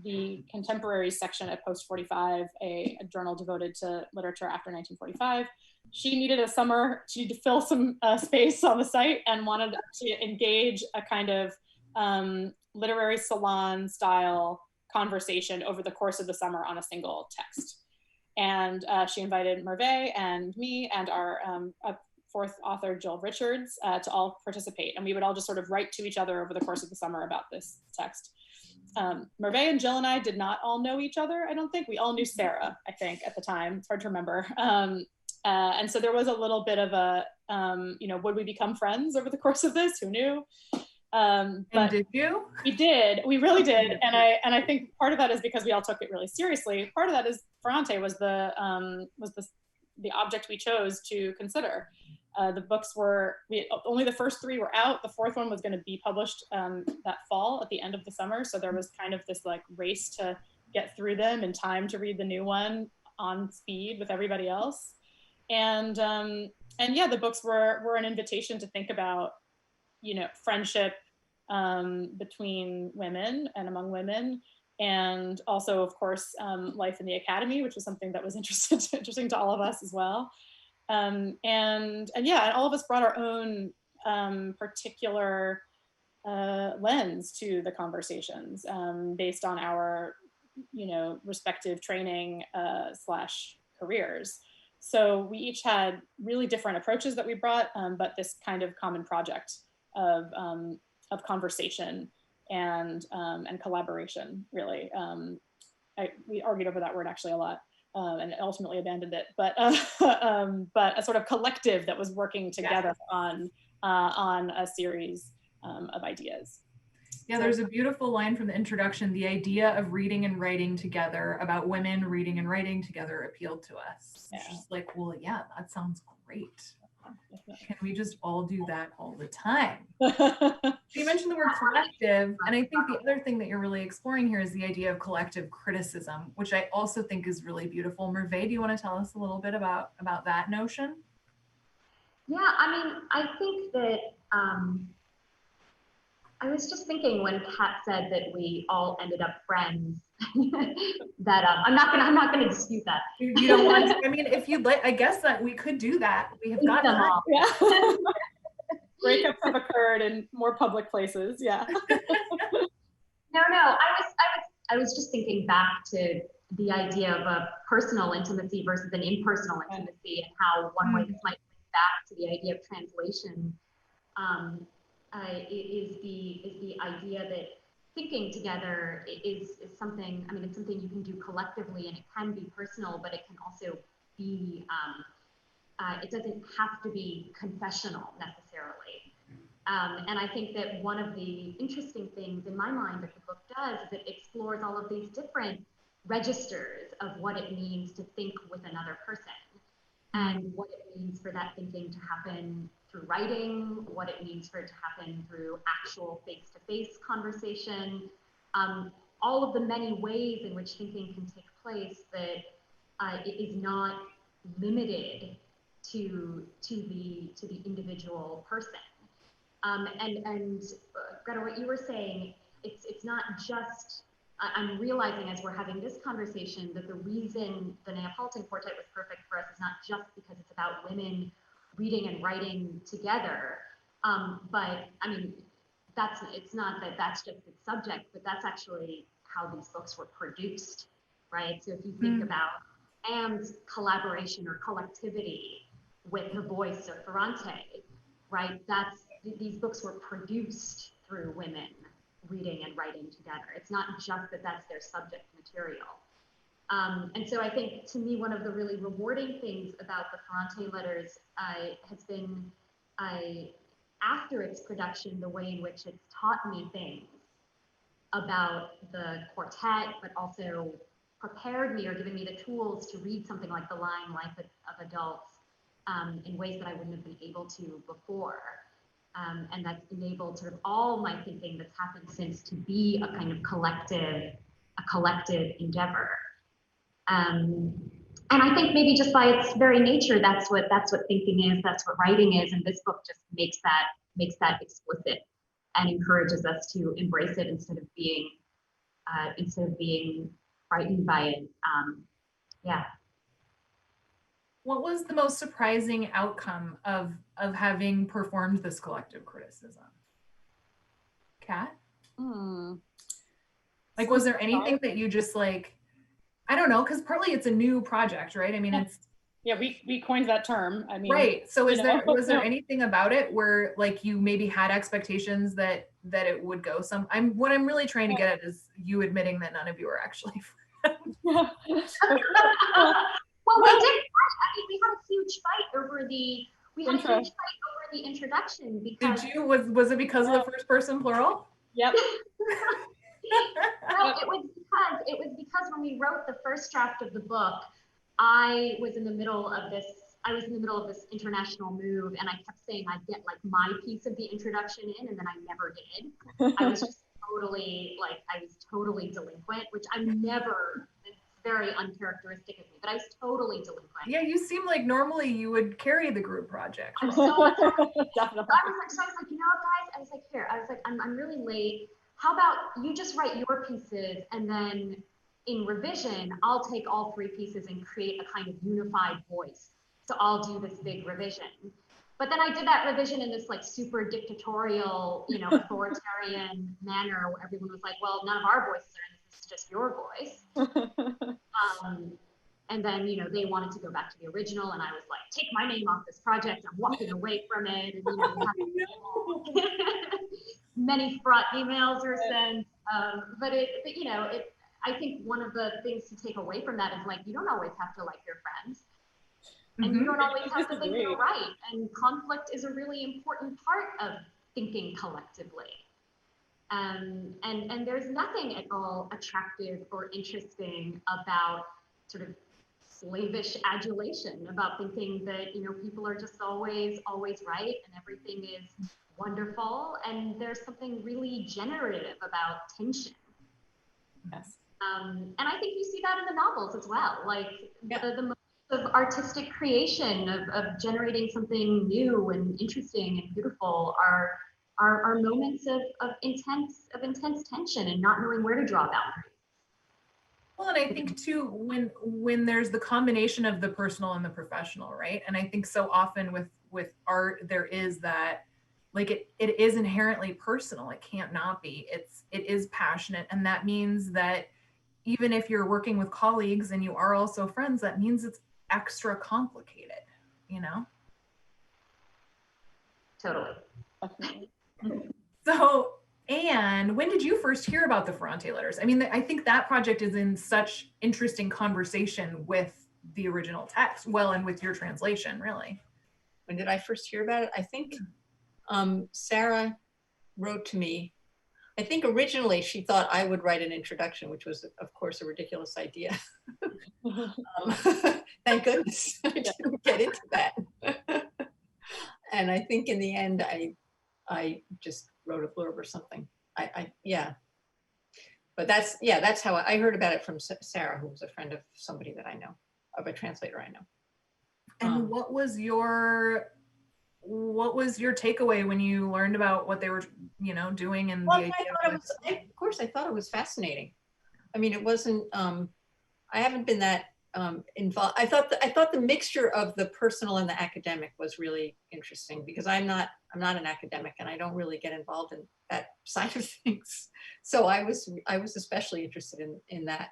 the contemporary section at Post 45, a journal devoted to literature after 1945. She needed to fill some space on the site and wanted to engage a kind of literary salon style conversation over the course of the summer on a single text. And she invited Merve and me and our fourth author, Jill Richards, to all participate. And we would all just sort of write to each other over the course of the summer about this text. Merve and Jill and I did not all know each other, I don't think. We all knew Sarah, I think, at the time. It's hard to remember. And so there was a little bit of a, would we become friends over the course of this? Who knew? But did you? We did. We really did. And I think part of that is because we all took it really seriously. Part of that is Ferrante was the object we chose to consider. The books only the first three were out. The fourth one was going to be published that fall at the end of the summer. So there was kind of this like race to get through them in time to read the new one on speed with everybody else. And yeah, the books were an invitation to think about, friendship between women and among women. And also, of course, life in the academy, which was something that was interesting to all of us as well. And all of us brought our own particular lens to the conversations based on our, respective training / careers. So we each had really different approaches that we brought, but this kind of common project of conversation and collaboration, really. We argued over that word actually a lot. And ultimately abandoned it, but a sort of collective that was working together on a series of ideas. Yeah, there's a beautiful line from the introduction. The idea of reading and writing together, about women reading and writing together, appealed to us. Yeah. It's just like, well, yeah, that sounds great. Can we just all do that all the time? You mentioned the word collective, and I think the other thing that you're really exploring here is the idea of collective criticism, which I also think is really beautiful. Merve, do you want to tell us a little bit about that notion? Yeah, I think that I was just thinking when Kat said that we all ended up friends, that I'm not gonna dispute that. You don't want to, if you'd like, I guess that we could do that. We have got time. Yeah. Breakups have occurred in more public places. Yeah. No, I was just thinking back to the idea of a personal intimacy versus an impersonal intimacy, and how one way this might link back to the idea of translation is the idea that thinking together is something, it's something you can do collectively, and it can be personal, but it can also be, it doesn't have to be confessional necessarily. And I think that one of the interesting things in my mind that the book does is it explores all of these different registers of what it means to think with another person and what it means for that thinking to happen through writing, what it means for it to happen through actual face-to-face conversation, all of the many ways in which thinking can take place that it is not limited to the individual person. And Greta, what you were saying, it's not just, I'm realizing as we're having this conversation that the reason the Neapolitan Quartet was perfect for us is not just because it's about women reading and writing together, but I mean, it's not that that's just its subject, but that's actually how these books were produced, right? So if you think about Anne's collaboration or collectivity with the voice of Ferrante, right? These books were produced through women reading and writing together. It's not just that that's their subject material. And so I think, to me, one of the really rewarding things about the Ferrante letters has been, after its production, the way in which it's taught me things about the quartet, but also prepared me or given me the tools to read something like The Lying Life of Adults in ways that I wouldn't have been able to before. And that's enabled sort of all my thinking that's happened since to be a kind of collective endeavor. And I think maybe just by its very nature, that's what thinking is, that's what writing is, and this book just makes that explicit and encourages us to embrace it instead of being frightened by it. Yeah. What was the most surprising outcome of having performed this collective criticism? Kat? Like, was there anything that you just like, I don't know, because partly it's a new project, right? I mean, it's we coined that term. I mean, right. So was there anything about it where like you maybe had expectations that it would go what I'm really trying to get at is you admitting that none of you are actually friends. Well, we did. I mean, we had a huge fight over the introduction because. Did you? Was it because of the first person plural? Yep. No, it was because when we wrote the first draft of the book, I was in the middle of this international move, and I kept saying I'd get like my piece of the introduction in, and then I never did. I was just totally delinquent, which I'm never. It's very uncharacteristic of me, but I was totally delinquent. Yeah, you seem like normally you would carry the group project. I'm so definitely. Definitely. I was like, you know what, guys? I was like, here. I was like, I'm really late. How about you just write your pieces, and then in revision, I'll take all three pieces and create a kind of unified voice. So I'll do this big revision. But then I did that revision in this like super dictatorial, authoritarian manner where everyone was like, well, none of our voices are in this, it's just your voice. And then, they wanted to go back to the original, and I was like, take my name off this project, I'm walking away from it. And, many fraught emails were sent. I think one of the things to take away from that is like, you don't always have to like your friends. And you don't always have to think you're right. And conflict is a really important part of thinking collectively. And there's nothing at all attractive or interesting about sort of slavish adulation, about thinking that, people are just always right and everything is wonderful. And there's something really generative about tension. Yes. And I think you see that in the novels as well. Like the moments of artistic creation, of generating something new and interesting and beautiful are moments of intense tension and not knowing where to draw boundaries. Well, and I think too, when there's the combination of the personal and the professional, right? And I think so often with art, there is that, like it is inherently personal. It can't not be. It is passionate, and that means that even if you're working with colleagues and you are also friends, that means it's extra complicated, Totally. So, and when did you first hear about the Ferrante letters? I mean, I think that project is in such interesting conversation with the original text, and with your translation, really. When did I first hear about it? I think Sarah wrote to me I think originally she thought I would write an introduction, which was, of course, a ridiculous idea. Thank goodness I didn't get into that. And I think in the end, I just wrote a blurb or something. Yeah. But that's how I heard about it from Sarah, who was a friend of somebody that I know, of a translator I know. And what was your takeaway when you learned about what they were, doing and Well, the idea of course, I thought it was fascinating. I mean, it wasn't. I haven't been that involved. I thought the mixture of the personal and the academic was really interesting, because I'm not an academic and I don't really get involved in that side of things. So I was especially interested in that,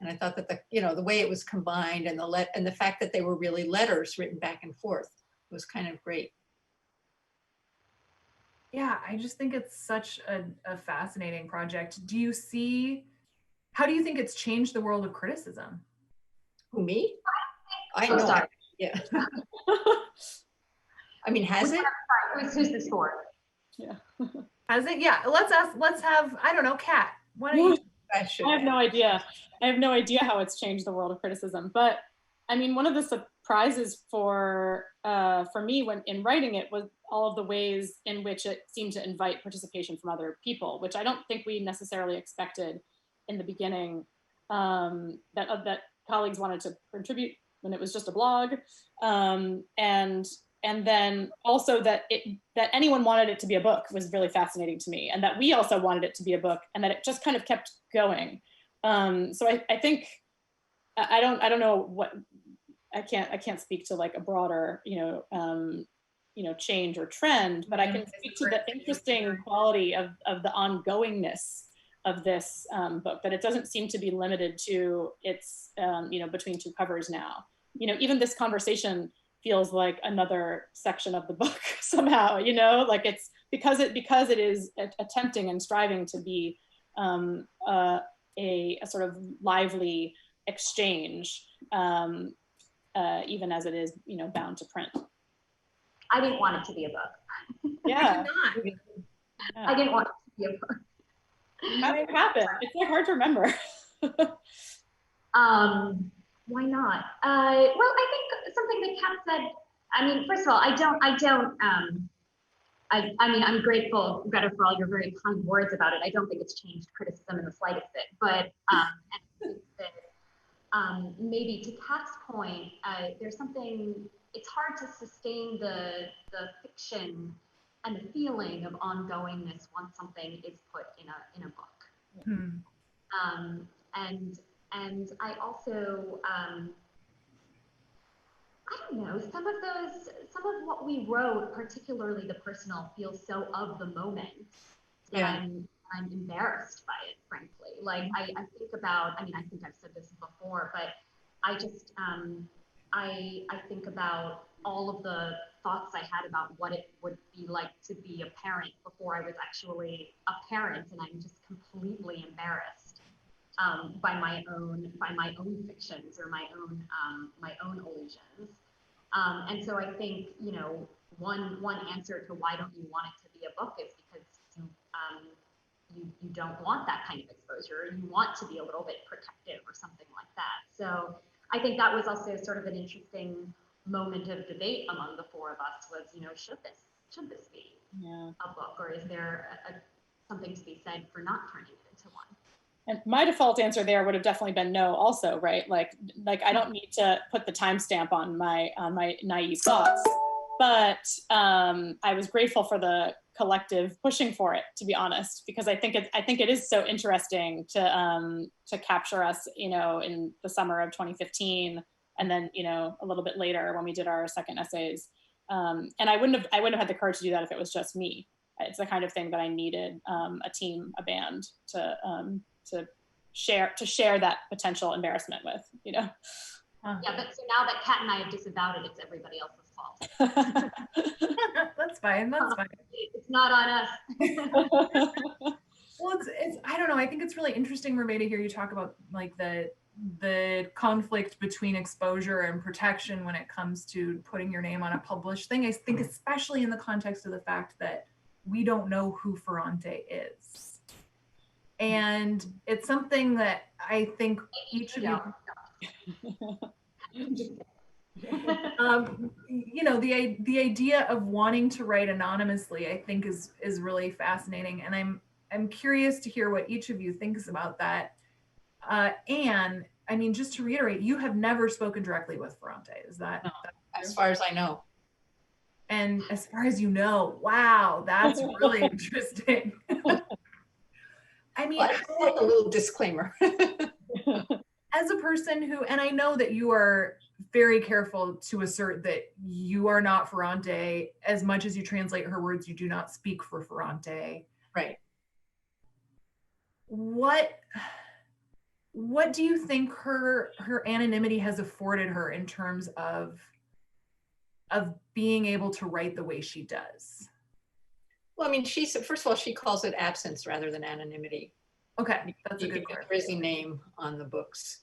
and I thought that the way it was combined and the fact that they were really letters written back and forth was kind of great. Yeah, I just think it's such a fascinating project. How do you think it's changed the world of criticism? Who, me? I Oh, know. sorry. Yeah. I mean, has it? Who's this for? Yeah. Has it? Yeah, let's have, I don't know, Kat. Why don't you? I should. I have no idea. I have no idea how it's changed the world of criticism. But I mean, one of the surprises for me when in writing it was all of the ways in which it seemed to invite participation from other people, which I don't think we necessarily expected in the beginning, that colleagues wanted to contribute when it was just a blog, and then also that anyone wanted it to be a book was really fascinating to me, and that we also wanted it to be a book, and that it just kind of kept going. So I think I don't know what I can't speak to like a broader change or trend, but I can speak to the interesting quality of the ongoingness of this book, that it doesn't seem to be limited to its between two covers now. Even this conversation feels like another section of the book somehow, like it's because it is attempting and striving to be a sort of lively exchange, even as it is, bound to print. I didn't want it to be a book. Yeah. I didn't want it to be a book. How did it happen? It's so hard to remember. Why not? Well, I think something that Kat said, I mean, first of all, I mean, I'm grateful, Greta, for all your very kind words about it. I don't think it's changed criticism in the slightest bit, but maybe to Kat's point, there's something, it's hard to sustain the fiction and the feeling of ongoingness once something is put in a book. Hmm. And I also, I don't know, some of what we wrote, particularly the personal, feels so of the moment that I'm embarrassed by it, frankly. Like I think about, I mean, I think I've said this before, but I just, I think about all of the thoughts I had about what it would be like to be a parent before I was actually a parent, and I'm just completely embarrassed by my own fictions or my own illusions. And so I think, one answer to why don't you want it to be a book is because you don't want that kind of exposure. You want to be a little bit protective or something like that. So I think that was also sort of an interesting moment of debate among the four of us was, should this be a book, or is there something to be said for not turning it into one? And my default answer there would have definitely been no also, right? Like I don't need to put the timestamp on my naive thoughts, but I was grateful for the collective pushing for it, to be honest, because I think it is so interesting to capture us, in the summer of 2015, and then a little bit later when we did our second essays, and I wouldn't have had the courage to do that if it was just me. It's the kind of thing that I needed a team, a band to share that potential embarrassment with, Yeah, but so now that Kat and I have disavowed it, it's everybody else's fault. That's fine. It's not on us. Well, it's I don't know. I think it's really interesting, Merve, to hear you talk about like the conflict between exposure and protection when it comes to putting your name on a published thing. I think especially in the context of the fact that we don't know who Ferrante is. And it's something that I think each of you, you know, the idea of wanting to write anonymously, I think is really fascinating. And I'm curious to hear what each of you thinks about that. Anne, I mean, just to reiterate, you have never spoken directly with Ferrante, is that? No, as far as I know. And as far as you know, wow, that's really interesting. I mean, Well, I just like a little disclaimer. as a person who, and I know that you are very careful to assert that you are not Ferrante, as much as you translate her words, you do not speak for Ferrante. Right. What do you think her anonymity has afforded her in terms of being able to write the way she does? Well, I mean, first of all, she calls it absence rather than anonymity. Okay, that's a You good can clarification. get Rizzy name on the books.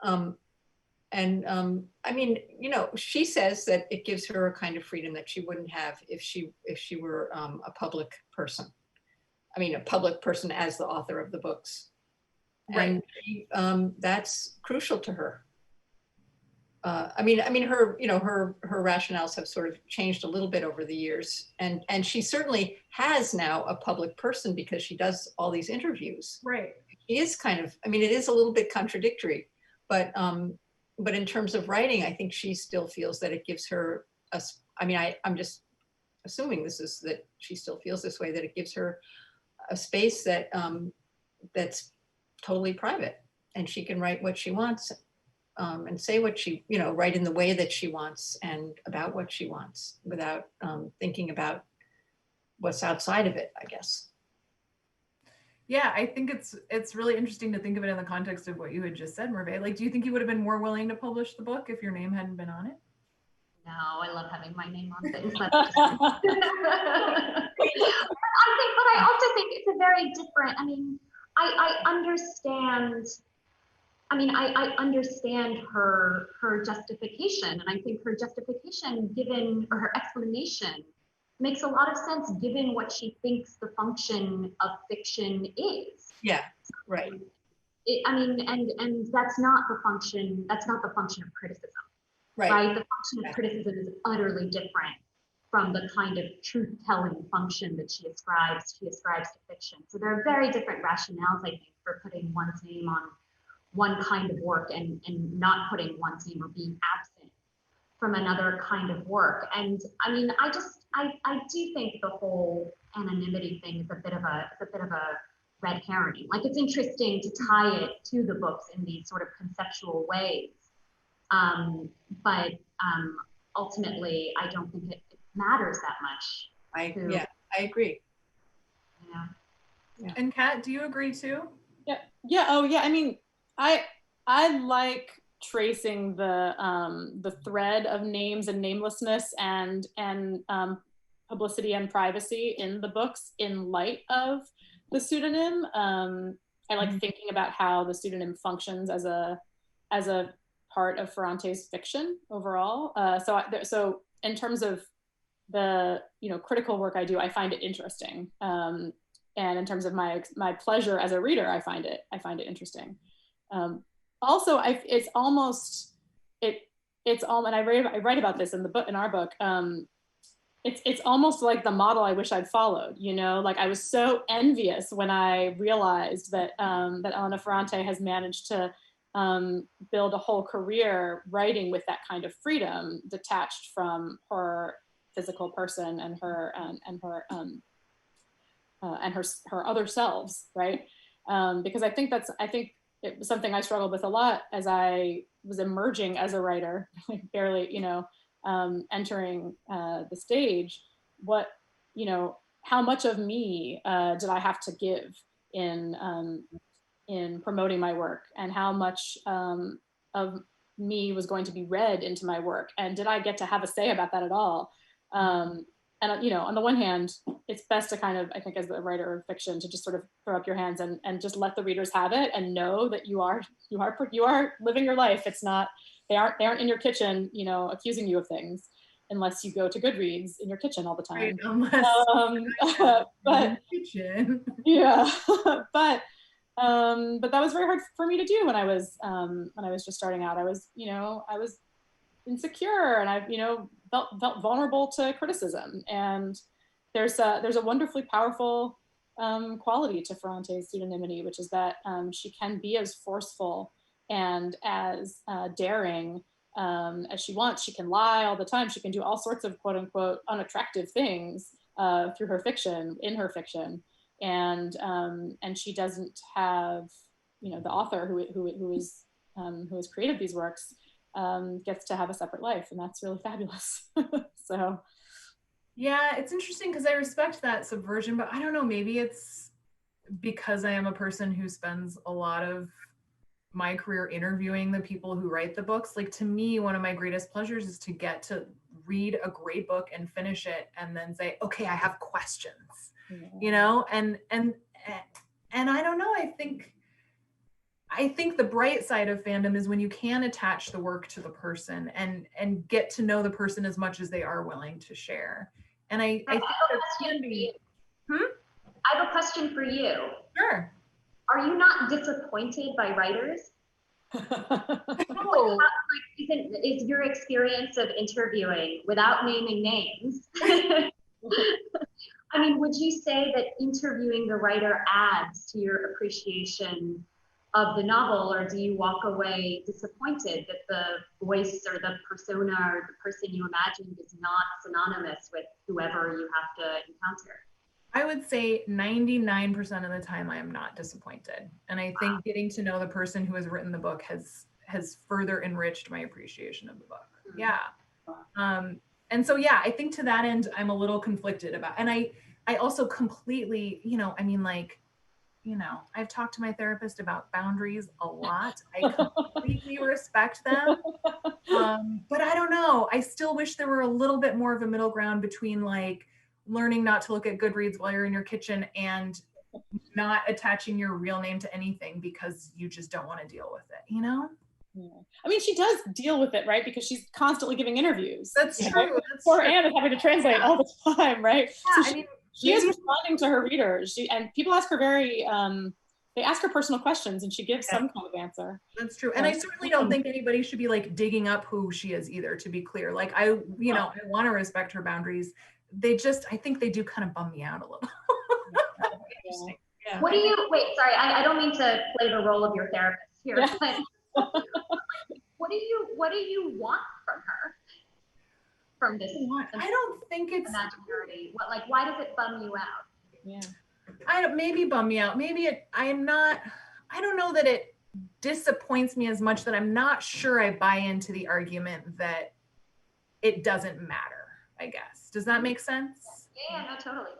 I mean, you know, she says that it gives her a kind of freedom that she wouldn't have if she were a public person. I mean, a public person as the author of the books. Right. And that's crucial to her. I mean, her, you know, her rationales have sort of changed a little bit over the years, and she certainly has now a public person because she does all these interviews. Right. She is kind of, I mean, it is a little bit contradictory, but in terms of writing, I think she still feels that it gives her I mean, I'm just assuming that she still feels this way, that it gives her a space that that's totally private, and she can write what she wants. And say what she, you know, write in the way that she wants and about what she wants without thinking about what's outside of it, I guess. Yeah, I think it's really interesting to think of it in the context of what you had just said, Merve. Like, do you think you would have been more willing to publish the book if your name hadn't been on it? No, I love having my name on things. But I also think it's a very different, I mean, I understand. I mean, I understand her justification, and I think her justification given, or her explanation, makes a lot of sense given what she thinks the function of fiction is. Yeah, right. I mean, and that's not the function of criticism, right? The function of criticism is utterly different from the kind of truth-telling function that she ascribes to fiction. So there are very different rationales, I think, for putting one's name on one kind of work and not putting one's name or being absent from another kind of work. And I mean, I do think the whole anonymity thing is a bit of a red herring. Like, it's interesting to tie it to the books in these sort of conceptual ways. But ultimately, I don't think it matters that much. I agree. Yeah. And Kat, do you agree too? Yeah. Oh, yeah. I mean, I like tracing the thread of names and namelessness and publicity and privacy in the books in light of the pseudonym. I like thinking about how the pseudonym functions as a part of Ferrante's fiction overall. So in terms of the critical work I do, I find it interesting. And in terms of my pleasure as a reader, I find it interesting. Also, it's almost, and I write about this in the book, in our book. It's almost like the model I wish I'd followed. Like, I was so envious when I realized that that Elena Ferrante has managed to build a whole career writing with that kind of freedom, detached from her physical person and her other selves, right? Because I think it was something I struggled with a lot as I was emerging as a writer, like barely, entering the stage. How much of me did I have to give in promoting my work, and how much of me was going to be read into my work, and did I get to have a say about that at all? And on the one hand, it's best to kind of, I think, as a writer of fiction, to just sort of throw up your hands and just let the readers have it, and know that you are living your life. It's not, they aren't in your kitchen, accusing you of things, unless you go to Goodreads in your kitchen all the time. Right, unless but kitchen. Yeah, but But that was very hard for me to do when I was just starting out. I was insecure, and I, felt vulnerable to criticism. And there's a wonderfully powerful quality to Ferrante's pseudonymity, which is that she can be as forceful and as daring as she wants. She can lie all the time. She can do all sorts of quote unquote unattractive things through her fiction, in her fiction. And she doesn't have, the author who has created these works gets to have a separate life, and that's really fabulous. So. Yeah, it's interesting because I respect that subversion, but I don't know, maybe it's because I am a person who spends a lot of my career interviewing the people who write the books. Like, to me, one of my greatest pleasures is to get to read a great book and finish it and then say, okay, I have questions, and I don't know, I think the bright side of fandom is when you can attach the work to the person and get to know the person as much as they are willing to share. And I think that can be. I have a question for you. Sure. Are you not disappointed by writers? No. Is your experience of interviewing, without naming names, I mean, would you say that interviewing the writer adds to your appreciation of the novel, or do you walk away disappointed that the voice or the persona or the person you imagined is not synonymous with whoever you have to encounter? I would say 99% of the time I am not disappointed. And I think getting to know the person who has written the book has further enriched my appreciation of the book. Yeah. And so, yeah, I think to that end, I'm a little conflicted about, and I also completely, I've talked to my therapist about boundaries a lot. I completely respect them. But I don't know. I still wish there were a little bit more of a middle ground between like learning not to look at Goodreads while you're in your kitchen and not attaching your real name to anything because you just don't want to deal with it, Yeah. I mean, she does deal with it, right? Because she's constantly giving interviews. That's true. Poor Anne is having to translate all the time, right? Yeah, So she is responding to her readers. And people ask her they ask her personal questions, and she gives some kind of answer. That's true. And I certainly don't think anybody should be like digging up who she is either, to be clear. Like I want to respect her boundaries. I think they do kind of bum me out a little. Interesting. Yeah. Sorry, I don't mean to play the role of your therapist here, but what do you want from her? From this? I don't think it's imaginary. Why does it bum you out? Yeah. Maybe bum me out. I don't know that it disappoints me as much that I'm not sure I buy into the argument that it doesn't matter, I guess. Does that make sense? Yeah, no, totally.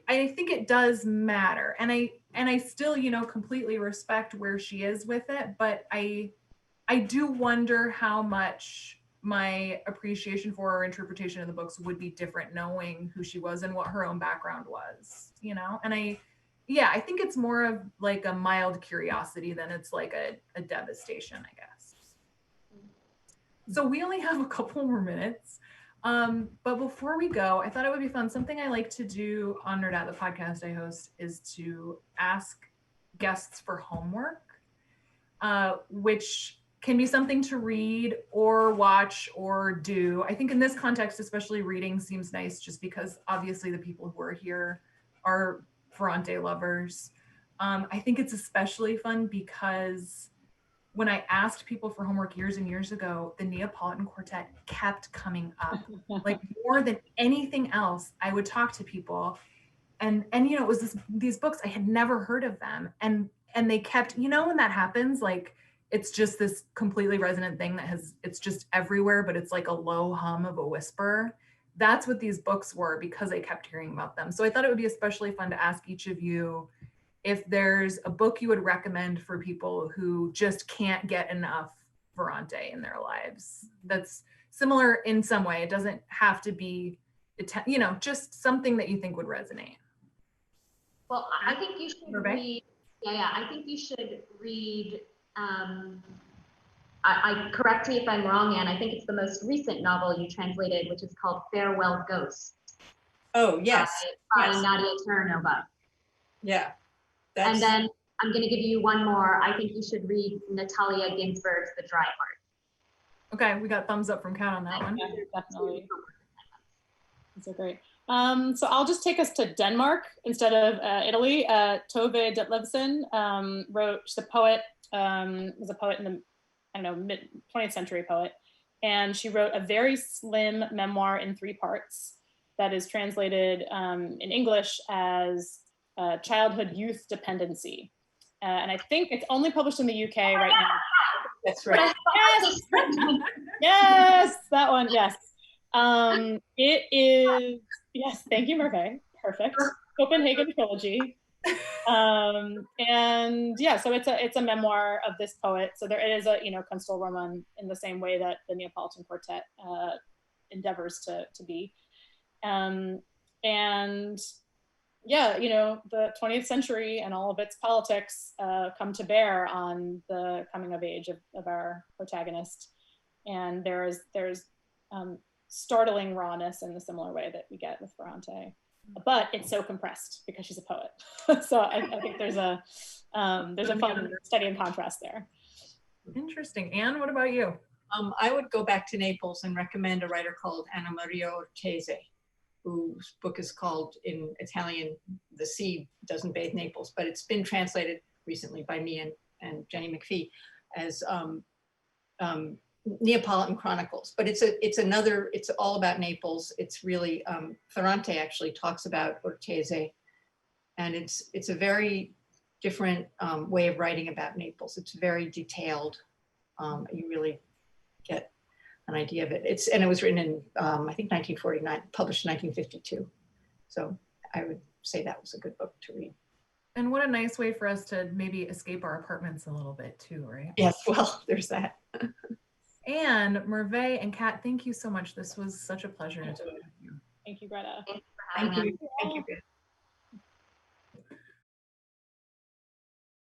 I think it does matter. And I still, completely respect where she is with it, but I do wonder how much my appreciation for her interpretation of the books would be different knowing who she was and what her own background was, And I think it's more of like a mild curiosity than it's like a devastation, I guess. So we only have a couple more minutes. But before we go, I thought it would be fun. Something I like to do on Nerd At, the podcast I host, is to ask guests for homework, which can be something to read or watch or do. I think in this context, especially reading seems nice just because obviously the people who are here are Ferrante lovers. I think it's especially fun because when I asked people for homework years and years ago, the Neapolitan Quartet kept coming up. Like more than anything else, I would talk to people and it was these books, I had never heard of them. And they kept, when that happens, like it's just this completely resonant thing it's just everywhere, but it's like a low hum of a whisper. That's what these books were because I kept hearing about them. So I thought it would be especially fun to ask each of you if there's a book you would recommend for people who just can't get enough Ferrante in their lives. That's similar in some way. It doesn't have to be, just something that you think would resonate. Well, I think you should read. Yeah. I think you should read. I correct me if I'm wrong, Anne. I think it's the most recent novel you translated, which is called Farewell Ghosts. Oh yes. By Nadia Terranova. Yeah. And then I'm going to give you one more. I think you should read Natalia Ginsburg's The Dry Heart. Okay, we got thumbs up from Kat on that one. Yeah, definitely. These are great. So I'll just take us to Denmark instead of Italy. Tove Ditlevsen wrote, she's a poet, was a poet in the, I don't know, mid 20th century poet. And she wrote a very slim memoir in 3 parts that is translated in English as Childhood Youth Dependency. And I think it's only published in the UK right now. That's right. Yes, yes, that one, yes. It is, yes, thank you, Merve. Perfect. Copenhagen Trilogy. And yeah, so it's a memoir of this poet. So there is a, Kunstelroman in the same way that the Neapolitan Quartet endeavors to be. And yeah, the 20th century and all of its politics come to bear on the coming of age of our protagonist. And there's startling rawness in the similar way that we get with Ferrante. But it's so compressed because she's a poet. So I think there's a fun study and contrast there. Interesting. Anne, what about you? I would go back to Naples and recommend a writer called Anna Maria Ortese, whose book is called, in Italian, The Sea Doesn't Bathe Naples, but it's been translated recently by me and Jenny McPhee as Neapolitan Chronicles. But it's all about Naples. It's really, Ferrante actually talks about Ortese, and it's a very different way of writing about Naples. It's very detailed. You really get an idea of it. And it was written in, I think 1949, published in 1952. So I would say that was a good book to read. And what a nice way for us to maybe escape our apartments a little bit too, right? Yes, well, there's that. And Merve and Kat, thank you so much. This was such a pleasure to talk with you. Thank you, Greta. Thanks for having us. Thank you.